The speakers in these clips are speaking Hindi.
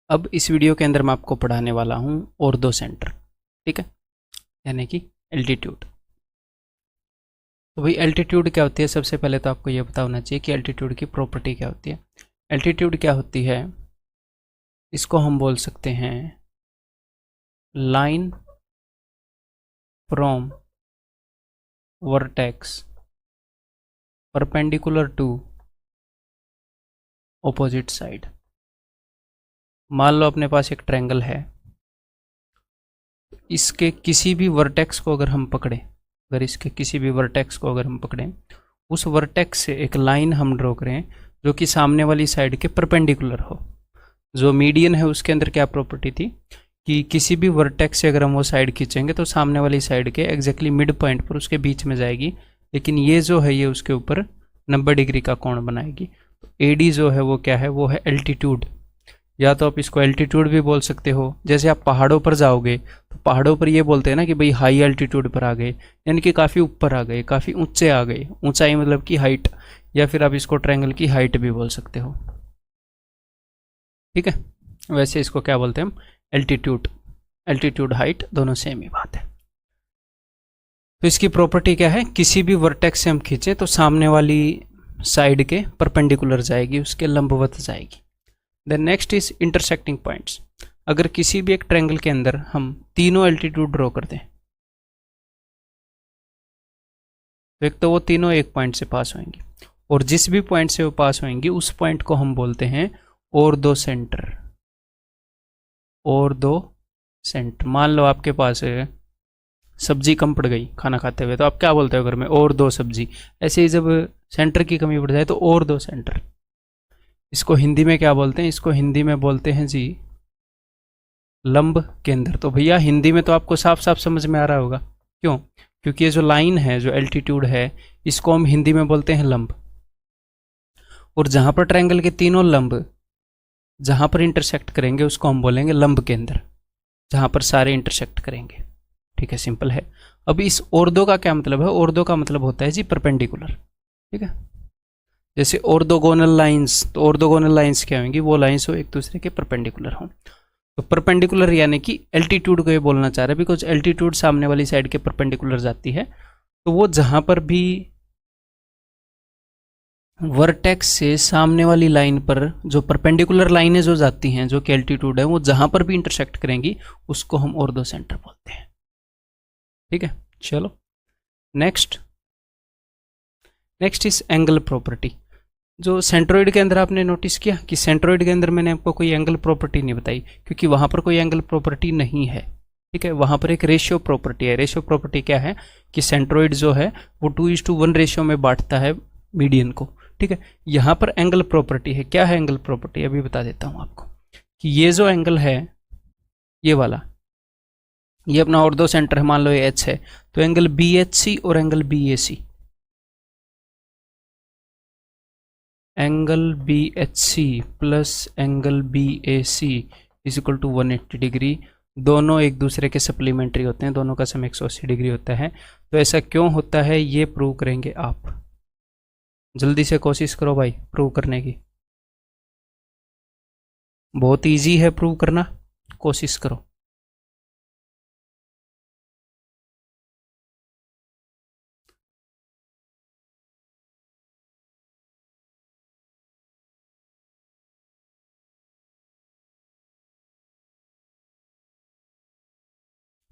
अब इस वीडियो के अंदर मैं आपको पढ़ाने वाला हूँ ऑर्थो सेंटर, ठीक है, यानी कि एल्टीट्यूड। तो भाई एल्टीट्यूड क्या होती है, सबसे पहले तो आपको ये पता होना चाहिए कि एल्टीट्यूड की प्रॉपर्टी क्या होती है। एल्टीट्यूड क्या होती है, इसको हम बोल सकते हैं line from vertex perpendicular to opposite side. मान लो अपने पास एक ट्रायंगल है, इसके किसी भी वर्टेक्स को अगर हम पकड़ें, अगर इसके किसी भी वर्टेक्स को अगर हम पकड़ें, उस वर्टेक्स से एक लाइन हम ड्रॉ करें जो कि सामने वाली साइड के परपेंडिकुलर हो। जो मीडियन है उसके अंदर क्या प्रॉपर्टी थी कि किसी भी वर्टेक्स से अगर हम वो साइड खींचेंगे तो सामने वाली साइड के एग्जैक्टली मिड पॉइंट पर उसके बीच में जाएगी, लेकिन ये जो है ये उसके ऊपर 90 डिग्री का कोण बनाएगी। तो एडी जो है वो क्या है, वो है एल्टीट्यूड। या तो आप इसको एल्टीट्यूड भी बोल सकते हो। जैसे आप पहाड़ों पर जाओगे तो पहाड़ों पर ये बोलते हैं ना कि भाई हाई एल्टीट्यूड पर आ गए, यानी कि काफ़ी ऊपर आ गए, काफ़ी ऊंचे आ गए। ऊंचाई मतलब कि हाइट, या फिर आप इसको ट्रायंगल की हाइट भी बोल सकते हो, ठीक है। वैसे इसको क्या बोलते हैं हम, एल्टीट्यूड। एल्टीट्यूड हाइट दोनों सेम ही बात है। तो इसकी प्रॉपर्टी क्या है, किसी भी वर्टेक्स से हम खींचे तो सामने वाली साइड के परपेंडिकुलर जाएगी, उसके लंबवत जाएगी। Then next is intersecting points. अगर किसी भी एक ट्रायंगल के अंदर हम तीनों एल्टीट्यूड ड्रॉ कर दें तो एक तो वो तीनों एक पॉइंट से पास होंगी, और जिस भी पॉइंट से वो पास होंगी उस पॉइंट को हम बोलते हैं ऑर्थो सेंटर। Ortho centre. मान लो आपके पास सब्जी कम पड़ गई खाना खाते हुए, तो आप क्या बोलते हो घर में, और दो सब्जी। ऐसे ही जब सेंटर की कमी पड़ जाए तो और दो सेंटर। इसको हिंदी में क्या बोलते हैं, इसको हिंदी में बोलते हैं जी लंब केंद्र। तो भैया हिंदी में तो आपको साफ साफ समझ में आ रहा होगा, क्यों? क्योंकि ये जो लाइन है, जो एल्टीट्यूड है, इसको हम हिंदी में बोलते हैं लंब। और जहां पर ट्रायंगल के तीनों लंब जहां पर इंटरसेक्ट करेंगे उसको हम बोलेंगे लंब केंद्र, जहां पर सारे इंटरसेक्ट करेंगे, ठीक है। सिंपल है। अब इस ऑर्थो का क्या मतलब है, ऑर्थो का मतलब होता है जी परपेंडिकुलर, ठीक है। जैसे ऑर्थोगोनल लाइंस, तो ऑर्थोगोनल लाइंस क्या होंगी, वो लाइंस हो एक दूसरे के परपेंडिकुलर हों। तो परपेंडिकुलर यानी कि एल्टीट्यूड को ये बोलना चाह रहा है, बिकॉज एल्टीट्यूड सामने वाली साइड के परपेंडिकुलर जाती है। तो वो जहां पर भी वर्टेक्स से सामने वाली लाइन पर जो परपेंडिकुलर लाइनें जो जाती हैं, जो कि एल्टीट्यूड है, वो जहां पर भी इंटरसेक्ट करेंगी उसको हम ऑर्थो सेंटर बोलते हैं, ठीक है। चलो नेक्स्ट इस एंगल प्रॉपर्टी। जो सेंट्रोइड के अंदर आपने नोटिस किया कि सेंट्रोइड के अंदर मैंने आपको कोई एंगल प्रॉपर्टी नहीं बताई, क्योंकि वहां पर कोई एंगल प्रॉपर्टी नहीं है, ठीक है। वहां पर एक रेशियो प्रॉपर्टी है। रेशियो प्रॉपर्टी क्या है कि सेंट्रोइड जो है वो 2:1 रेशियो में बांटता है मीडियन को, ठीक है। यहाँ पर एंगल प्रॉपर्टी है। क्या है एंगल प्रॉपर्टी, अभी बता देता हूँ आपको कि ये जो एंगल है, ये वाला, ये अपना ऑर्थो सेंटर है, मान लो ये एच है, तो एंगल BHC और angle BAC, angle BHC plus angle BAC is equal to 180 degree. दोनों एक दूसरे के सप्लीमेंट्री होते हैं, दोनों का सम 180 डिग्री होता है। तो ऐसा क्यों होता है ये प्रूव करेंगे आप। जल्दी से कोशिश करो भाई प्रूव करने की, बहुत इजी है प्रूव करना, कोशिश करो।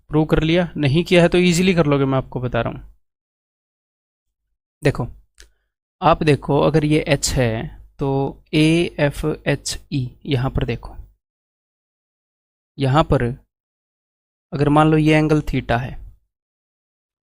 प्रूव कर लिया, नहीं किया है तो इजीली कर लोगे, मैं आपको बता रहा हूँ। देखो, आप देखो अगर ये H है तो AFHE, यहाँ पर देखो, यहाँ पर अगर मान लो ये एंगल थीटा है,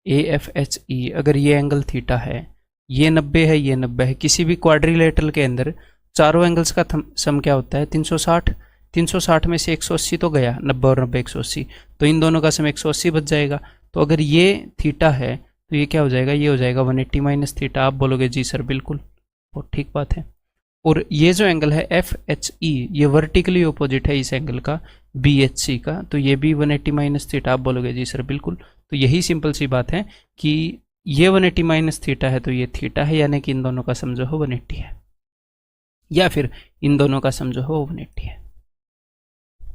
AFHE, अगर ये एंगल थीटा है, ये 90 है, ये 90 है। किसी भी क्वाड्रिलेटरल के अंदर चारों एंगल्स का सम क्या होता है, 360। 360 में से 180 तो गया, 90 और 90 180, तो इन दोनों का सम 180 बच जाएगा। तो अगर ये थीटा है तो ये क्या हो जाएगा, ये हो जाएगा 180 माइनस थीटा। आप बोलोगे जी सर बिल्कुल, और ठीक बात है। और ये जो एंगल है FHE, ये वर्टिकली ऑपोजिट है इस एंगल का, BHC का, तो ये भी 180 माइनस थीटा। आप बोलोगे जी सर बिल्कुल। तो यही सिंपल सी बात है कि ये 180 माइनस थीटा है तो ये थीटा है, यानी कि इन दोनों का सम जो हो 180 है, या फिर इन दोनों का सम जो हो 180 है।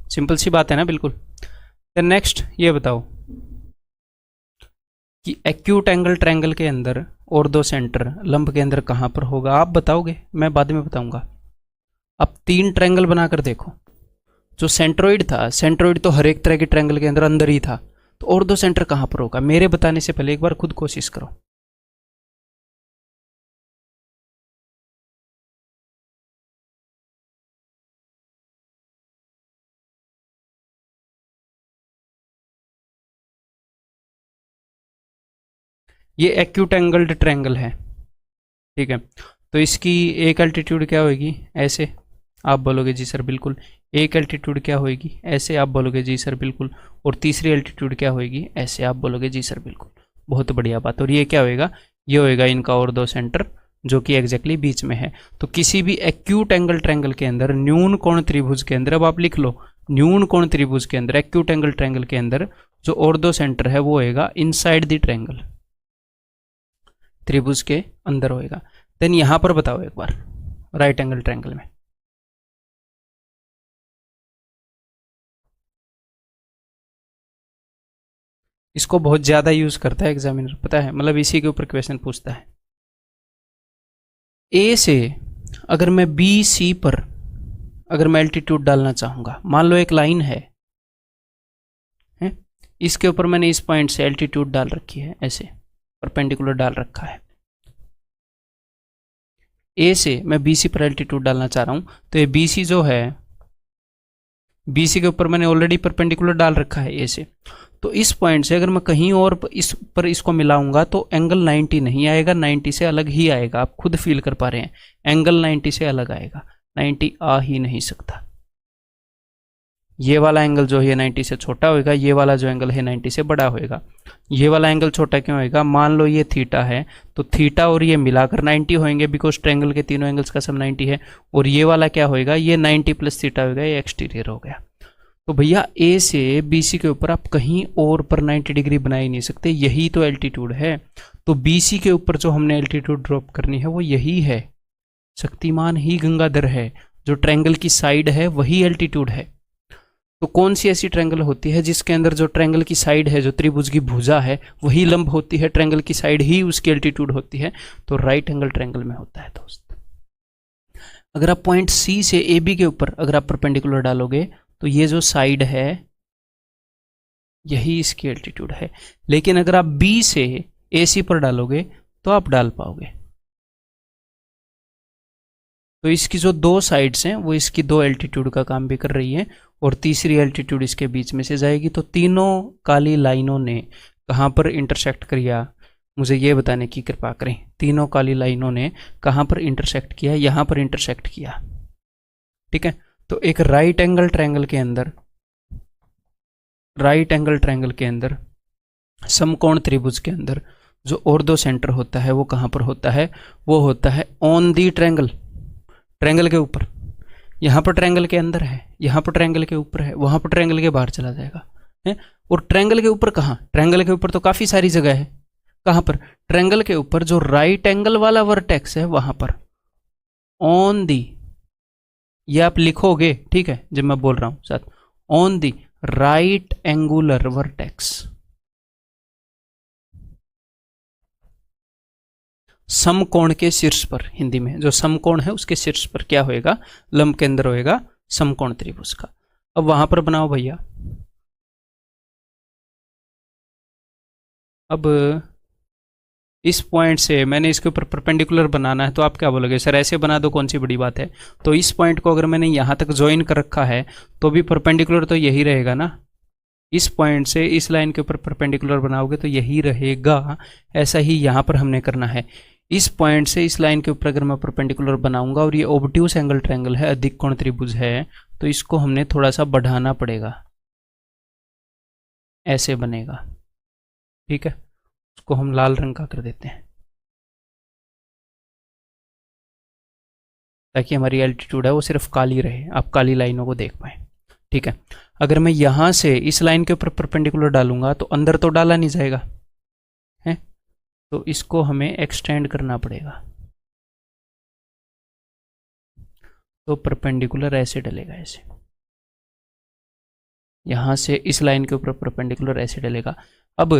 सिंपल सी बात है ना, बिल्कुल। देन नेक्स्ट ये बताओ कि एक्यूट एंगल ट्रायंगल के अंदर और दो सेंटर लंब के अंदर कहाँ पर होगा, आप बताओगे, मैं बाद में बताऊंगा। अब 3 ट्रायंगल बनाकर देखो। जो सेंट्रोइड था, सेंट्रोइड तो हर एक तरह के ट्रायंगल के अंदर ही था, तो और दो सेंटर कहाँ पर होगा, मेरे बताने से पहले एक बार खुद कोशिश करो। ये एक्यूट एंगल्ड ट्रायंगल है, ठीक है। तो इसकी एक एल्टीट्यूड क्या होगी, ऐसे आप बोलोगे जी सर बिल्कुल। एक एल्टीट्यूड क्या होगी, ऐसे आप बोलोगे जी सर बिल्कुल। और तीसरी एल्टीट्यूड क्या होगी, ऐसे आप बोलोगे जी सर बिल्कुल। बहुत बढ़िया बात। और ये क्या होएगा, ये होएगा इनका और दो सेंटर जो कि एग्जैक्टली बीच में है। तो किसी भी एक्यूट एंगल ट्रायंगल के अंदर, न्यून कोण त्रिभुज के अंदर, अब आप लिख लो, न्यून कोण त्रिभुज के अंदर, एक्यूट एंगल ट्रायंगल के अंदर जो और दो सेंटर है वो होएगा इनसाइड द ट्रायंगल, त्रिभुज के अंदर होएगा। देन यहां पर बताओ एक बार राइट एंगल ट्रायंगल में, इसको बहुत ज्यादा यूज करता है एग्जामिनर, पता है, मतलब इसी के ऊपर क्वेश्चन पूछता है। ए से अगर मैं बी सी पर अगर मैं एल्टीट्यूड डालना चाहूंगा, मान लो एक लाइन है? इसके ऊपर मैंने इस पॉइंट से एल्टीट्यूड डाल रखी है, ऐसे परपेंडिकुलर डाल रखा है। ए से मैं बी सी पर एल्टीट्यूड डालना चाह रहा हूं, तो ये बी सी जो है, बी सी के ऊपर मैंने ऑलरेडी परपेंडिकुलर डाल रखा है ए से। तो इस पॉइंट से अगर मैं कहीं और इस पर इसको मिलाऊंगा तो एंगल 90 नहीं आएगा, 90 से अलग ही आएगा। आप खुद फील कर पा रहे हैं, एंगल 90 से अलग आएगा, 90 आ ही नहीं सकता। ये वाला एंगल जो है 90 से छोटा होएगा, ये वाला जो एंगल है 90 से बड़ा होएगा। ये वाला एंगल छोटा क्यों होएगा, मान लो ये थीटा है, तो थीटा और ये मिलाकर 90 होंगे, बिकॉज ट्रायंगल के तीनों एंगल्स का सम 90 है। और ये वाला क्या होएगा, ये 90 प्लस थीटा होगा, ये एक्सटीरियर हो गया। तो भैया ए से बी सी के ऊपर आप कहीं और पर 90 डिग्री बना ही नहीं सकते, यही तो एल्टीट्यूड है। तो बी सी के ऊपर जो हमने एल्टीट्यूड ड्रॉप करनी है वो यही है, शक्तिमान ही गंगाधर है। जो ट्रायंगल की साइड है वही एल्टीट्यूड है। तो कौन सी ऐसी ट्रायंगल होती है जिसके अंदर जो ट्रायंगल की साइड है, जो त्रिभुज की भुजा है, वही लंब होती है, ट्रायंगल की साइड ही उसकी एल्टीट्यूड होती है, तो राइट एंगल ट्रायंगल में होता है दोस्त। अगर आप पॉइंट सी से ए बी के ऊपर अगर आप परपेंडिकुलर डालोगे तो ये जो साइड है यही इसकी एल्टीट्यूड है। लेकिन अगर आप बी से ए सी पर डालोगे तो आप डाल पाओगे। तो इसकी जो दो साइड्स हैं वो इसकी दो एल्टीट्यूड का काम भी कर रही है, और तीसरी एल्टीट्यूड इसके बीच में से जाएगी। तो तीनों काली लाइनों ने कहाँ पर इंटरसेक्ट किया, मुझे ये बताने की कृपा करें। तीनों काली लाइनों ने कहाँ पर इंटरसेक्ट किया, यहाँ पर इंटरसेक्ट किया, ठीक है। तो एक राइट एंगल ट्रायंगल के अंदर, राइट एंगल ट्रायंगल के अंदर समकोण त्रिभुज के अंदर जो और दो सेंटर होता है वो कहाँ पर होता है, वो होता है ऑन दी ट्रायंगल, ट्रायंगल के ऊपर। यहाँ पर ट्रायंगल के अंदर है, यहाँ पर ट्रायंगल के ऊपर है, वहाँ पर ट्रायंगल के बाहर चला जाएगा है। और ट्रायंगल के ऊपर कहाँ, ट्रायंगल के ऊपर तो काफ़ी सारी जगह है। कहाँ पर, ट्रायंगल के ऊपर जो राइट एंगल वाला वर्टेक्स है वहाँ पर ऑन दी, ये आप लिखोगे, ठीक है, जब मैं बोल रहा हूँ साथ, on the right angular vertex, समकोण के शीर्ष पर, हिंदी में जो समकोण है उसके शीर्ष पर क्या होएगा, लंब के अंदर होएगा समकोण त्रिभुज का। अब वहां पर बनाओ भैया। अब इस पॉइंट से मैंने इसके ऊपर परपेंडिकुलर बनाना है, तो आप क्या बोलोगे, सर ऐसे बना दो, कौन सी बड़ी बात है। तो इस पॉइंट को अगर मैंने यहाँ तक ज्वाइन कर रखा है तो भी परपेंडिकुलर तो यही रहेगा ना। इस पॉइंट से इस लाइन के ऊपर परपेंडिकुलर बनाओगे तो यही रहेगा। ऐसा ही यहाँ पर हमने करना है। इस पॉइंट से इस लाइन के ऊपर अगर मैं परपेंडिकुलर बनाऊंगा और ये ऑब्ट्यूस एंगल ट्रायंगल है, अधिक कोण त्रिभुज है, तो इसको हमने थोड़ा सा बढ़ाना पड़ेगा, ऐसे बनेगा, ठीक है। उसको हम लाल रंग का कर देते हैं ताकि हमारी एल्टीट्यूड है वो सिर्फ काली रहे, आप काली लाइनों को देख पाए, ठीक है। अगर मैं यहाँ से इस लाइन के ऊपर परपेंडिकुलर डालूंगा तो अंदर तो डाला नहीं जाएगा है, तो इसको हमें एक्सटेंड करना पड़ेगा। तो परपेंडिकुलर ऐसे डलेगा, ऐसे। यहाँ से इस लाइन के ऊपर परपेंडिकुलर ऐसे डलेगा। अब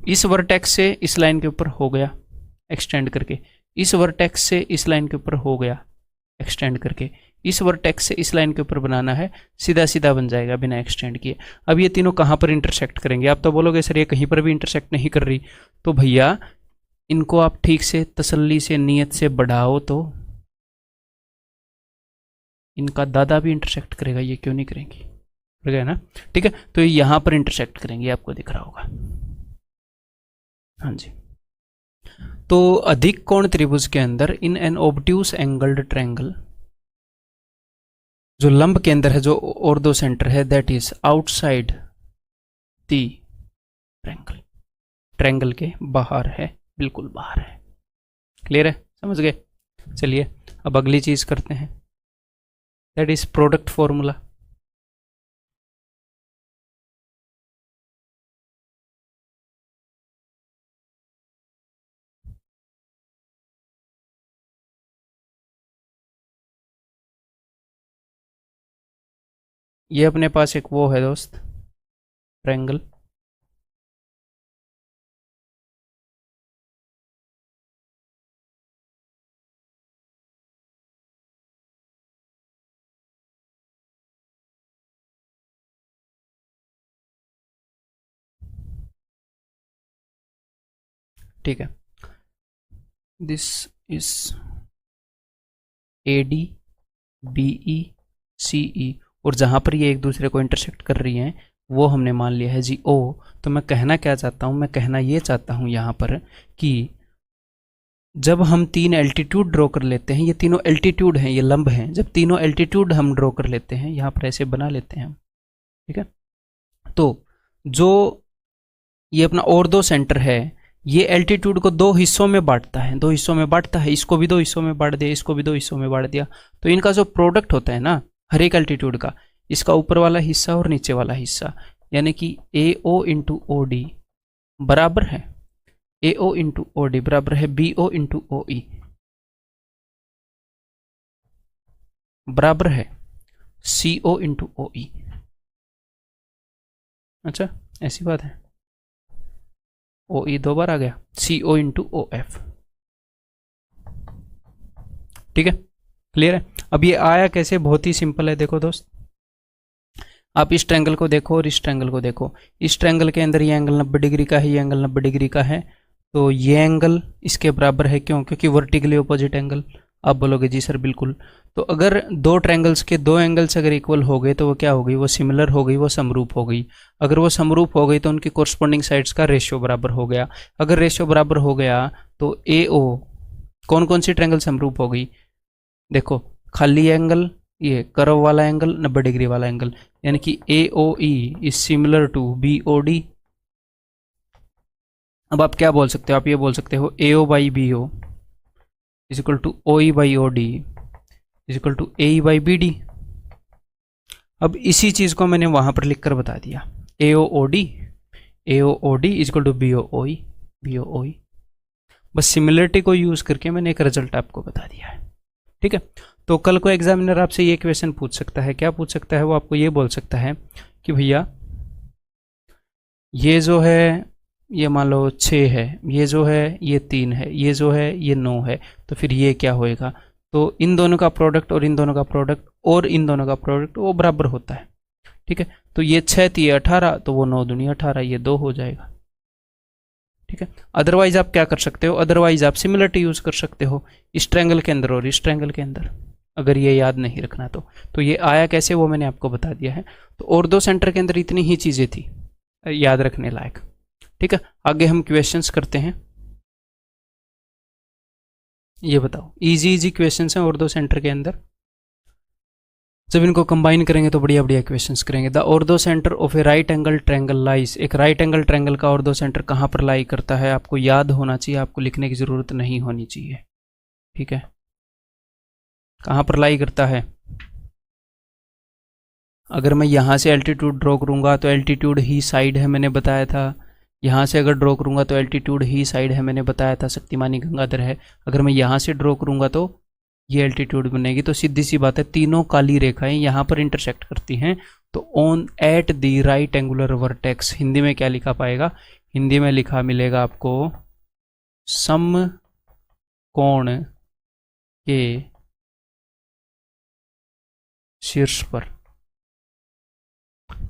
इस वर्टेक्स से इस लाइन के ऊपर हो गया एक्सटेंड करके, इस वर्टेक्स से इस लाइन के ऊपर हो गया एक्सटेंड करके, इस वर्टेक्स से इस लाइन के ऊपर बनाना है, सीधा सीधा बन जाएगा बिना एक्सटेंड किए। अब ये तीनों कहाँ पर इंटरसेक्ट करेंगे? आप तो बोलोगे सर ये कहीं पर भी इंटरसेक्ट नहीं कर रही, तो भैया इनको आप ठीक से तसल्ली से नियत से बढ़ाओ तो इनका दादा भी इंटरसेक्ट करेगा, ये क्यों नहीं करेंगी? कर गया ना? ठीक है, तो ये यहां पर इंटरसेक्ट करेंगे, आपको दिख रहा होगा। हाँ जी। तो अधिक कोण त्रिभुज के अंदर in an obtuse angled triangle, जो लंब के अंदर है, जो ऑर्थो सेंटर है, that is outside the triangle, triangle के बाहर है, बिल्कुल बाहर है। क्लियर है? समझ गए? चलिए अब अगली चीज करते हैं, दैट इज प्रोडक्ट फॉर्मूला। ये अपने पास एक वो है दोस्त, ट्रायंगल, ठीक है। This is AD BE CE, और जहां पर ये एक दूसरे को इंटरसेक्ट कर रही हैं वो हमने मान लिया है जी O। तो मैं कहना क्या चाहता हूं? मैं कहना ये चाहता हूं यहां पर कि जब हम 3 एल्टीट्यूड ड्रॉ कर लेते हैं, ये तीनों एल्टीट्यूड हैं, ये लंब हैं, जब तीनों एल्टीट्यूड हम ड्रॉ कर लेते हैं, यहाँ पर ऐसे बना लेते हैं हम, ठीक है, तो जो ये अपना ऑर्थो सेंटर है, ये एल्टीट्यूड को दो हिस्सों में बांटता है, दो हिस्सों में बांटता है, इसको भी दो हिस्सों में बांट दिया, इसको भी दो हिस्सों में बांट दिया, तो इनका जो प्रोडक्ट होता है ना हर एक एल्टीट्यूड का, इसका ऊपर वाला हिस्सा और नीचे वाला हिस्सा, यानी कि AO इंटू OD बराबर है, AO इंटू OD बराबर है BO इंटू OE बराबर है CO इंटू OE। अच्छा, ऐसी बात है। OE 2 बार आ गया, CO इंटू OF, ठीक है, क्लियर है? अब ये आया कैसे? बहुत ही सिंपल है। देखो दोस्त, आप इस ट्रायंगल को देखो और इस ट्रायंगल को देखो। इस ट्रायंगल के अंदर ये एंगल 90 डिग्री का है, ये एंगल 90 डिग्री का है, तो ये एंगल इसके बराबर है। क्यों? क्योंकि वर्टिकली ऑपोजिट एंगल। आप बोलोगे जी सर बिल्कुल, तो अगर दो ट्रायंगल्स के दो एंगल्स अगर इक्वल हो गए तो वो क्या हो गई? वो सिमिलर हो गई, वो समरूप हो गई। अगर वो समरूप हो गई तो उनकी कोरस्पोंडिंग साइड्स का रेशियो बराबर हो गया। अगर रेशियो बराबर हो गया तो AO, कौन कौन सी ट्रायंगल समरूप हो गई? देखो, खाली एंगल, ये कर्व वाला एंगल, 90 डिग्री वाला एंगल, यानी कि AOE is similar to BOD। अब आप क्या बोल सकते हो? आप ये बोल सकते हो AO by BO is equal to OE by OD is equal to AE by BD। अब इसी चीज को मैंने वहां पर लिखकर बता दिया, AOOD is equal to BOE। बस सिमिलरिटी को यूज करके मैंने एक रिजल्ट आपको बता दिया है, ठीक है। तो कल को एग्जामिनर आपसे ये क्वेश्चन पूछ सकता है। क्या पूछ सकता है? वो आपको ये बोल सकता है कि भैया ये जो है, ये मान लो 6 है, ये जो है ये 3 है, ये जो है ये 9 है, तो फिर ये क्या होएगा? तो इन दोनों का प्रोडक्ट और इन दोनों का प्रोडक्ट और इन दोनों का प्रोडक्ट वो बराबर होता है, ठीक है। तो ये 6 थी 18, तो वो 9 दूनी 18, ये 2 हो जाएगा, ठीक है। अदरवाइज आप क्या कर सकते हो? अदरवाइज आप सिमिलरिटी यूज कर सकते हो इस ट्रायंगल के अंदर और इस ट्रायंगल के अंदर, अगर ये याद नहीं रखना तो ये आया कैसे वो मैंने आपको बता दिया है। तो ऑर्थो सेंटर के अंदर इतनी ही चीजें थी याद रखने लायक, ठीक है। आगे हम क्वेश्चंस करते हैं। ये बताओ, इजी क्वेश्चंस हैं ऑर्थो सेंटर के अंदर, जब इनको कंबाइन करेंगे तो बढ़िया बढ़िया क्वेश्चंस करेंगे। The ortho centre of a right angle triangle lies, एक राइट एंगल ट्रायंगल का ऑर्थो सेंटर कहाँ पर लाई करता है? आपको याद होना चाहिए, आपको लिखने की जरूरत नहीं होनी चाहिए, ठीक है। कहाँ पर लाई करता है? अगर मैं यहाँ से एल्टीट्यूड ड्रॉ करूँगा तो एल्टीट्यूड ही साइड है, मैंने बताया था। यहाँ से अगर ड्रॉ करूँगा तो एल्टीट्यूड ही साइड है, मैंने बताया था, शक्तिमानी गंगाधर है। अगर मैं यहाँ से ड्रॉ करूँगा तो ये एल्टीट्यूड बनेगी, तो सीधी सी बात है तीनों काली रेखाएं यहाँ पर इंटरसेक्ट करती हैं, तो on at the right angular vertex Hindi में क्या लिखा पाएगा, हिंदी में लिखा मिलेगा आपको समकोण के शीर्ष पर,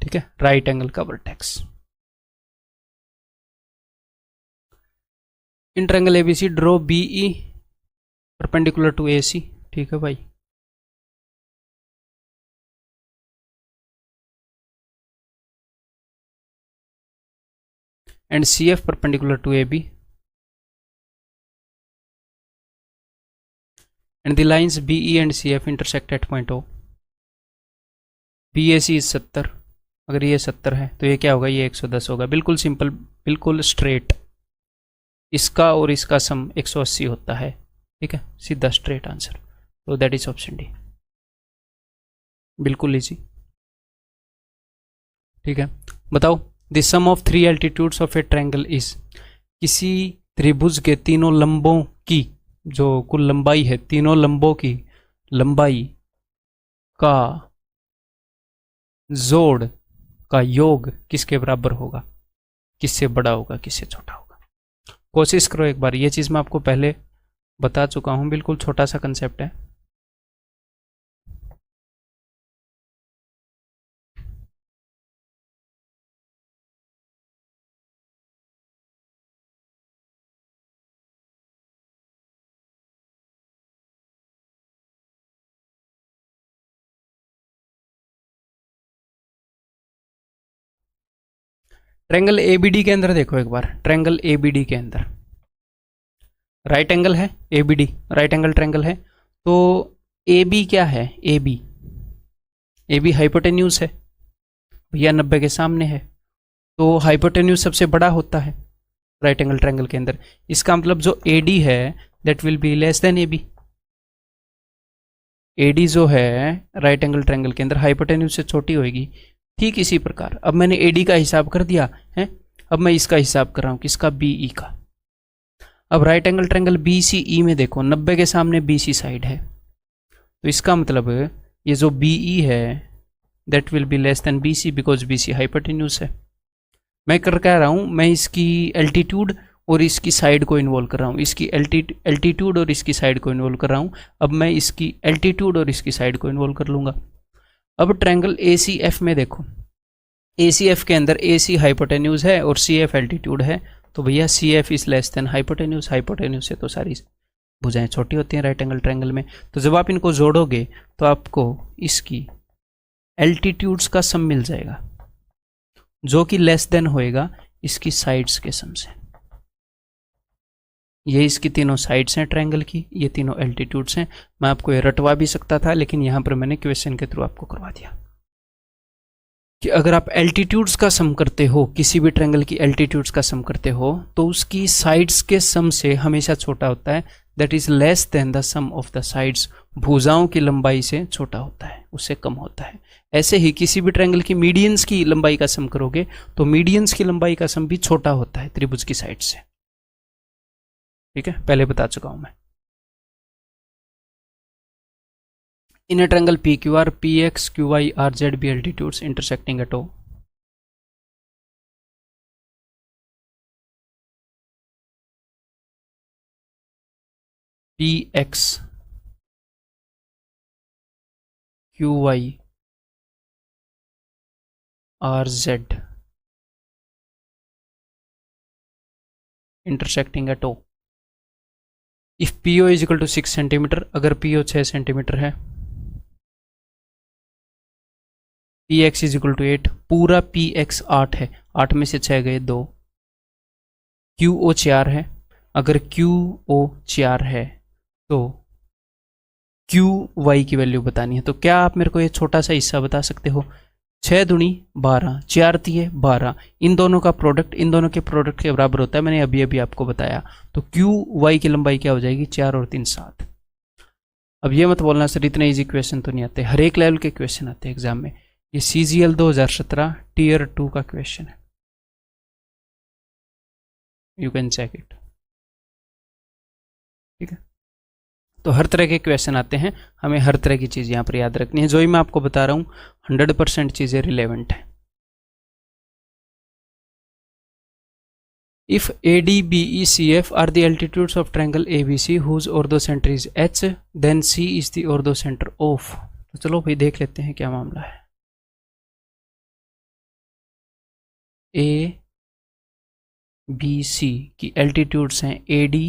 ठीक है, राइट एंगल का vertex. In triangle ABC draw BE perpendicular to AC, ठीक है भाई। And C F perpendicular to A B, and the lines B E and C F intersect at point O. B A C is 70, अगर ये 70 है तो ये क्या होगा, ये 110 होगा। बिल्कुल सिंपल, बिल्कुल स्ट्रेट, इसका और इसका सम 180 होता है, ठीक है, सीधा स्ट्रेट आंसर। तो दैट इज ऑप्शन डी, बिल्कुल इजी, ठीक है। बताओ the sum of 3 altitudes of a triangle is, किसी त्रिभुज के तीनों लंबों की जो कुल लंबाई है, तीनों लंबों की लंबाई का जोड़ का योग किसके बराबर होगा, किससे बड़ा होगा, किससे छोटा होगा। कोशिश करो एक बार, ये चीज़ मैं आपको पहले बता चुका हूँ, बिल्कुल छोटा सा कंसेप्ट है। ट्रायंगल एबीडी के अंदर देखो एक बार, ट्रायंगल एबीडी के अंदर राइट एंगल है, एबीडी राइट एंगल ट्रायंगल है, तो AB क्या है, AB हाइपोटेन्यूज है भैया, 90 के सामने है, तो हाइपोटेन्यूज सबसे बड़ा होता है राइट एंगल ट्रायंगल के अंदर। इसका मतलब जो AD है that will be less than AB। AD जो है राइट एंगल ट्रायंगल के अंदर हाइपोटेन्यूज से छोटी होगी। ठीक इसी प्रकार अब मैंने AD का हिसाब कर दिया है, अब मैं इसका हिसाब कर रहा हूँ, किसका, BE का। अब राइट एंगल ट्रायंगल BCE में देखो, 90 के सामने BC साइड है, तो इसका मतलब ये जो BE है that will be less than BC because BC hypotenuse है। मैं कह रहा हूँ, मैं इसकी एल्टीट्यूड और इसकी साइड को इन्वॉल्व कर रहा हूँ, इसकी एल्टीट्यूड और इसकी साइड को इन्वॉल्व कर रहा हूँ। अब मैं इसकी एल्टीट्यूड और इसकी साइड को इन्वॉल्व कर लूँगा। अब ट्रायंगल ACF में देखो, ACF के अंदर AC हाइपोटेन्यूज है और CF एल्टीट्यूड है, तो भैया CF is less then hypotenuse. Hypotenuse से तो सारी भुजाएं छोटी होती हैं राइट एंगल ट्रायंगल में, तो जब आप इनको जोड़ोगे तो आपको इसकी एल्टीट्यूड्स का सम मिल जाएगा, जो कि लेस देन होएगा इसकी साइड्स के सम से। ये इसकी तीनों साइड्स हैं ट्रायंगल की, ये तीनों एल्टीट्यूड्स हैं। मैं आपको ये रटवा भी सकता था, लेकिन यहाँ पर मैंने क्वेश्चन के थ्रू आपको करवा दिया कि अगर आप एल्टीट्यूड्स का सम करते हो, किसी भी ट्रायंगल की एल्टीट्यूड्स का सम करते हो, तो उसकी साइड्स के सम से हमेशा छोटा होता है, that is less than the sum of the sides. भुजाओं की लंबाई से छोटा होता है, उससे कम होता है। ऐसे ही किसी भी ट्रायंगल की मीडियंस की लंबाई का सम करोगे तो मीडियंस की लंबाई का सम भी छोटा होता है त्रिभुज की साइड से, ठीक है, पहले बता चुका हूं मैं। इन a triangle PQR, PX, QY are ZB altitudes intersecting at O. PX, QY are Z intersecting at O. If PO is equal to 6 centimetre, अगर PO 6 सेंटीमीटर है, PX इज इक्वल टू 8, पूरा PX 8 है, 8 में से 6 गए 2, QO 4 है, अगर QO 4 है तो QY की वैल्यू बतानी है। तो क्या आप मेरे को ये छोटा सा हिस्सा बता सकते हो, 6 दूनी 12, 4 तिये 12, इन दोनों का प्रोडक्ट इन दोनों के प्रोडक्ट के बराबर होता है, मैंने अभी अभी आपको बताया। तो QY की लंबाई क्या हो जाएगी, 4 और 3 7। अब ये मत बोलना सर इतने इजी क्वेश्चन तो नहीं आते, हर एक लेवल के क्वेश्चन आते हैं एग्जाम में। ये CGL 2017 टीयर 2 का क्वेश्चन है, यू कैन चेक इट, ठीक है। तो हर तरह के क्वेश्चन आते हैं, हमें हर तरह की चीज़ यहाँ पर याद रखनी है। जो ही मैं आपको बता रहा हूँ 100% चीज़ें रिलेवेंट है। If AD, BE, CF are the altitudes of triangle ABC whose orthocenter is H, then C is the orthocenter of। तो चलो भाई देख लेते हैं क्या मामला है। A, B, C की एल्टीट्यूड्स हैं AD,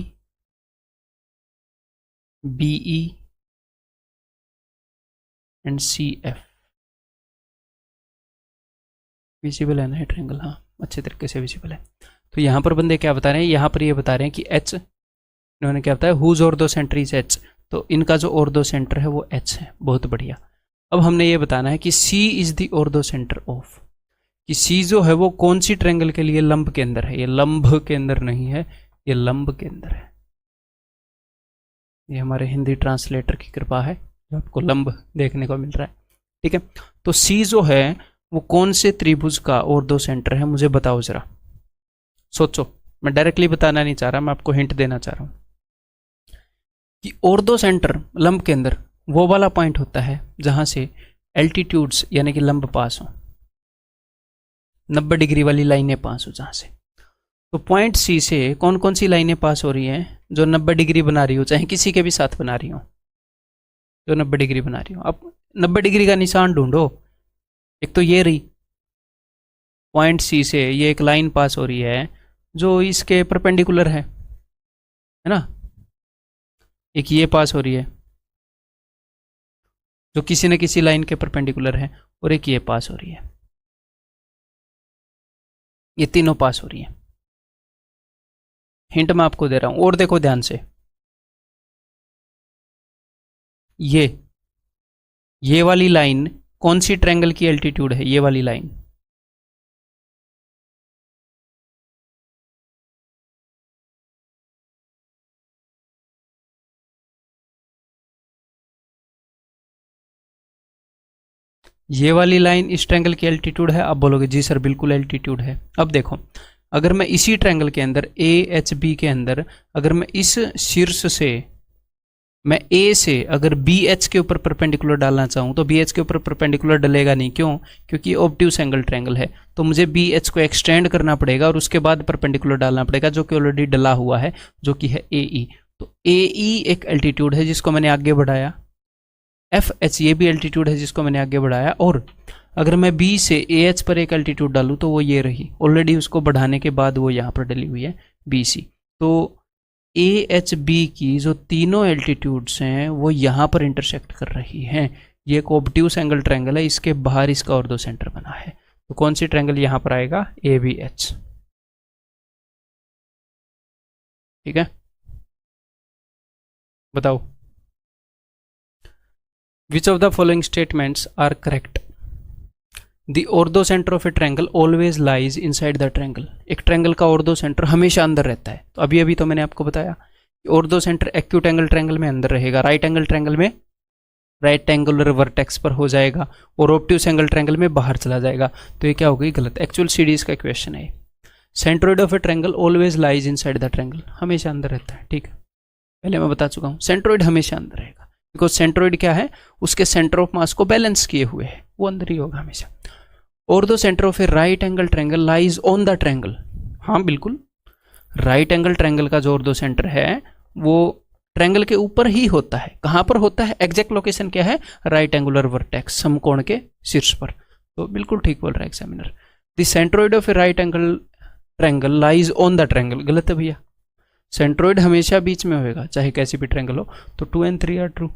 BE and CF। Visible है ना ये ट्रायंगल? हाँ, अच्छे तरीके से विजिबल है। तो यहाँ पर बंदे क्या बता रहे हैं, यहाँ पर ये बता रहे हैं कि H, इन्होंने क्या बताया, हुज ऑर्थोसेंटर इज H, तो इनका जो ऑर्थोसेंटर है वो H है। बहुत बढ़िया। अब हमने ये बताना है कि C इज द ऑर्थोसेंटर ऑफ, कि C जो है वो कौन सी ट्रायंगल के लिए लंब के अंदर है। ये लंब के अंदर नहीं है, ये लंब के अंदर है। ये हमारे हिंदी ट्रांसलेटर की कृपा है जो आपको लंब देखने को मिल रहा है। ठीक है, तो C जो है वो कौन से त्रिभुज का ऑर्थोसेंटर है, मुझे बताओ जरा। सोचो, मैं डायरेक्टली बताना नहीं चाह रहा, मैं आपको हिंट देना चाह रहा हूं कि ऑर्थोसेंटर लंब के अंदर वो वाला पॉइंट होता है जहां से एल्टीट्यूड्स यानी कि लंब पास हो, 90 डिग्री वाली लाइनें पास हो जहां से। तो पॉइंट सी से कौन कौन सी लाइनें पास हो रही हैं जो 90 डिग्री बना रही हो, चाहे किसी के भी साथ बना रही हो, जो 90 डिग्री बना रही हो। अब 90 डिग्री का निशान ढूंढो। एक तो ये रही पॉइंट सी से ये एक लाइन पास हो रही है जो इसके परपेंडिकुलर है ना। एक ये पास हो रही है जो किसी न किसी लाइन के परपेंडिकुलर है, और एक ये पास हो रही है। ये तीनों पास हो रही है। हिंट मैं आपको दे रहा हूं, और देखो ध्यान से, ये वाली लाइन कौन सी ट्रायंगल की एल्टीट्यूड है, ये वाली लाइन। ये वाली लाइन इस ट्रायंगल की एल्टीट्यूड है। आप बोलोगे जी सर बिल्कुल एल्टीट्यूड है। अब देखो, अगर मैं इसी ट्रायंगल के अंदर AHB के अंदर अगर मैं इस शीर्ष से मैं A से अगर BH के ऊपर परपेंडिकुलर डालना चाहूँ तो BH के ऊपर परपेंडिकुलर डलेगा नहीं। क्यों? क्योंकि ऑब्ट्यूस एंगल ट्रायंगल है, तो मुझे BH को एक्सटेंड करना पड़ेगा और उसके बाद परपेंडिकुलर डालना पड़ेगा जो कि ऑलरेडी डला हुआ है, जो कि है AE। तो AE एक एल्टीट्यूड है जिसको मैंने आगे बढ़ाया, FH ये भी एल्टीट्यूड है जिसको मैंने आगे बढ़ाया, और अगर मैं B से AH पर एक एल्टीट्यूड डालूँ तो वो ये रही, ऑलरेडी उसको बढ़ाने के बाद वो यहाँ पर डली हुई है BC। तो AHB की जो तीनों एल्टीट्यूड्स हैं वो यहाँ पर इंटरसेक्ट कर रही हैं। ये एक ऑब्ट्यूस एंगल ट्रायंगल है, इसके बाहर इसका ऑर्थोसेंटर बना है। तो कौन सी ट्रायंगल यहाँ पर आएगा? ABH। ठीक है, बताओ। Which of the following statements are correct? The orthocenter of a triangle always lies inside the triangle। एक ट्रायंगल का ऑर्थोसेंटर हमेशा अंदर रहता है। तो अभी तो मैंने आपको बताया ऑर्थोसेंटर एक्यूट एंगल ट्रायंगल में अंदर रहेगा, राइट एंगल ट्रायंगल में राइट एंगुलर वर्टेक्स पर हो जाएगा, और ऑब्ट्यूस एंगल ट्रायंगल में बाहर चला जाएगा। तो ये क्या हो गई? गलत। एक्चुअल सीरीज का क्वेश्चन है। Centroid of a triangle always lies inside the triangle, हमेशा अंदर रहता है। ठीक है, पहले मैं बता चुका हूँ, सेंट्रोइड हमेशा अंदर रहेगा, बिकॉज सेंट्रोइड क्या है, उसके सेंटर ऑफ मास को बैलेंस किए हुए है, वो अंदर ही होगा हमेशा। Orthocentre of a right angle triangle lies on the triangle. हाँ बिल्कुल, राइट एंगल ट्रायंगल का जो ऑर्थोसेंटर है वो ट्रायंगल के ऊपर ही होता है। कहाँ पर होता है? एग्जैक्ट लोकेशन क्या है? राइट एंगुलर वर्टेक्स, समकोण के शीर्ष पर। तो बिल्कुल ठीक बोल रहा है examiner. The centroid of a right angle triangle lies on the triangle. गलत है भैया, सेंट्रोइड हमेशा बीच में होएगा चाहे कैसी भी ट्रायंगल हो। तो 2 and 3 आर ट्रू।